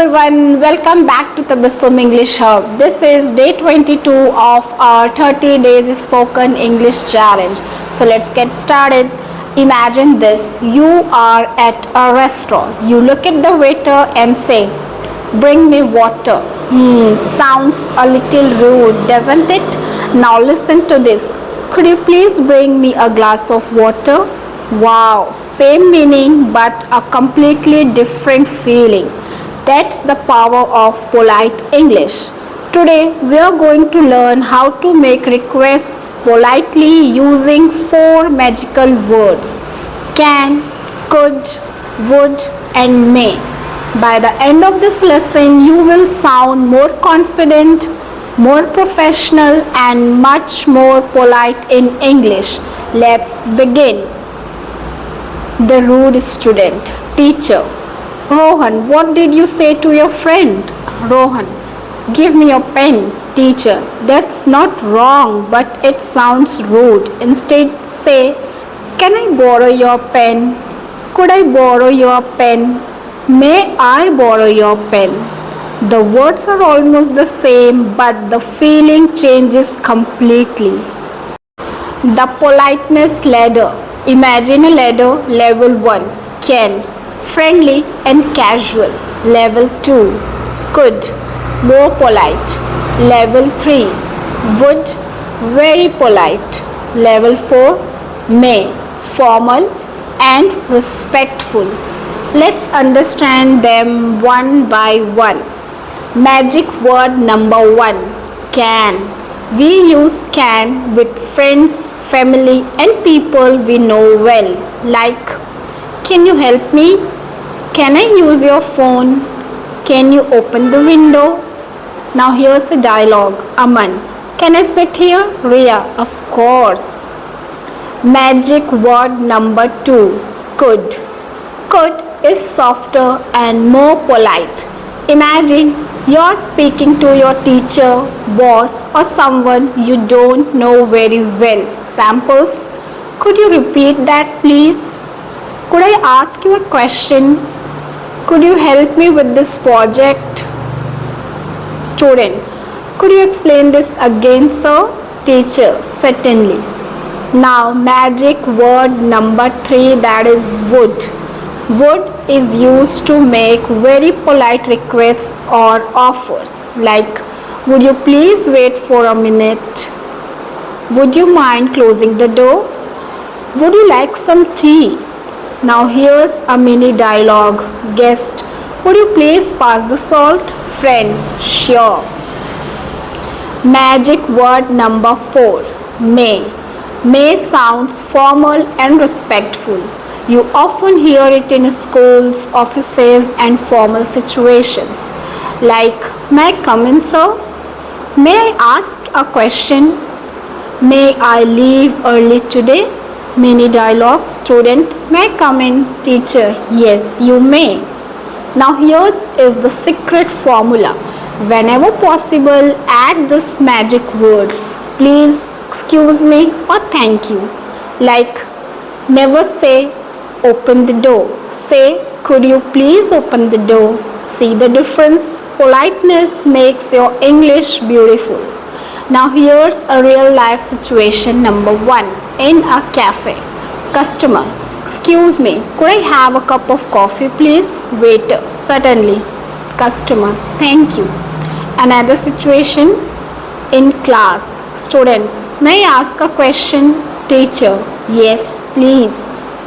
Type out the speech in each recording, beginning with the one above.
everyone, welcome back to Tabassum English Hub. This is day 22 of our 30 days spoken English challenge. So let's get started. Imagine this, you are at a restaurant. You look at the waiter and say, bring me water. Sounds a little rude, doesn't it? Now listen to this. Could you please bring me a glass of water? Wow, same meaning but a completely different feeling. That's the power of polite English. Today we are going to learn how to make requests politely using 4 magical words: can, could, would and may. By the end of this lesson you will sound more confident, more professional and much more polite in English. Let's begin. The rude student. Teacher: Rohan, what did you say to your friend? Rohan: give me your pen. Teacher: that's not wrong, but it sounds rude. Instead say, can I borrow your pen? Could I borrow your pen? May I borrow your pen? The words are almost the same, but the feeling changes completely. The politeness ladder. Imagine a ladder. Level 1, can, friendly and casual. Level 2, could, more polite. Level 3, would, very polite. Level 4, may, formal and respectful. Let's understand them one by one. Magic word number 1, can. We use can with friends, family and people we know well. Like, can you help me? Can I use your phone? Can you open the window? Now here's a dialogue. Aman: can I sit here? Ria: of course. Magic word number 2, could. Could is softer and more polite. Imagine you're speaking to your teacher, boss or someone you don't know very well. Examples: could you repeat that please? Could I ask you a question? Could you help me with this project? Student: could you explain this again, sir? Teacher: certainly. Now magic word number 3, that is would. Would is used to make very polite requests or offers like, would you please wait for a minute? Would you mind closing the door? Would you like some tea? Now here's a mini dialogue. Guest: would you please pass the salt? Friend: sure. Magic word number 4, may. May sounds formal and respectful. You often hear it in schools, offices and formal situations. Like, may I come in, sir? May I ask a question? May I leave early today? Mini dialogue. Student: may I come in? Teacher: yes, you may. Now here's is the secret formula. Whenever possible, add this magic words: please, excuse me or thank you. Like, never say open the door. Say, could you please open the door? See the difference? Politeness makes your English beautiful. Now here's a real life situation number 1. In a cafe. Customer: excuse me, could I have a cup of coffee please? Waiter: certainly. Customer: thank you. Another situation in class. Student: may I ask a question? Teacher: yes, please.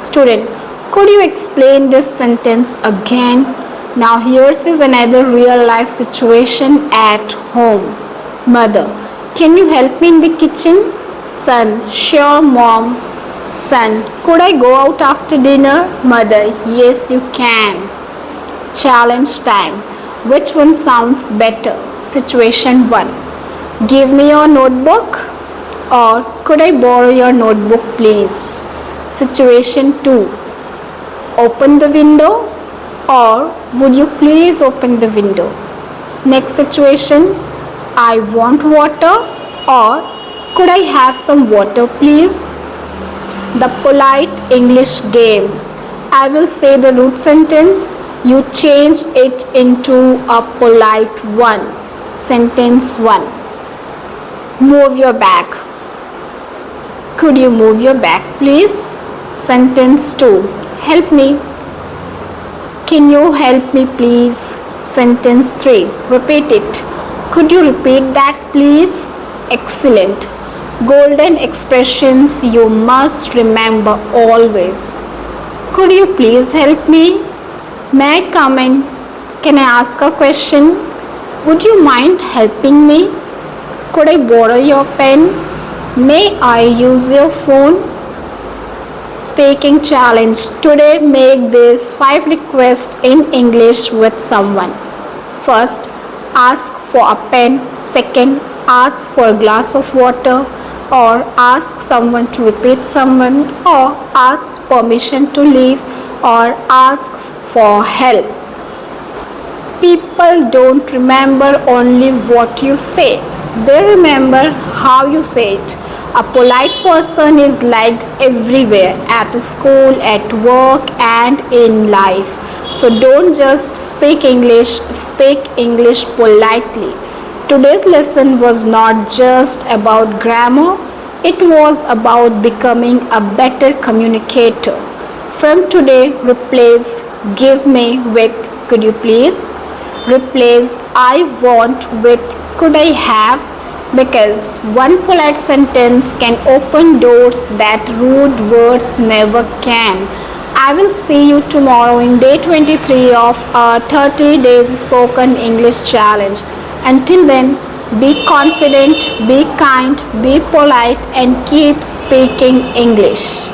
Student: could you explain this sentence again? Now here's is another real life situation at home. Mother: can you help me in the kitchen? Son: sure mom. Son: could I go out after dinner? Mother: yes, you can. Challenge time. Which one sounds better? Situation 1. Give me your notebook, or could I borrow your notebook please? Situation 2. Open the window, or would you please open the window? Next situation. I want water, or could I have some water please? The polite English game. I will say the root sentence. You change it into a polite one. Sentence 1. Move your back. Could you move your back, please? Sentence 2. Help me. Can you help me, please? Sentence 3. Repeat it. Could you repeat that, please? Excellent. Golden expressions you must remember always. Could you please help me? May I come in? Can I ask a question? Would you mind helping me? Could I borrow your pen? May I use your phone? Speaking challenge. Today make these 5 requests in English with someone. First, ask for a pen. Second, ask for a glass of water, or ask someone to repeat someone, or ask permission to leave, or ask for help. People don't remember only what you say, they remember how you say it. A polite person is liked everywhere, at school, at work, and in life. So don't just speak English politely. Today's lesson was not just about grammar, it was about becoming a better communicator. From today, replace give me with could you please. Replace I want with could I have, because one polite sentence can open doors that rude words never can. I will see you tomorrow in day 23 of our 30 days spoken English challenge. Until then, be confident, be kind, be polite, and keep speaking English.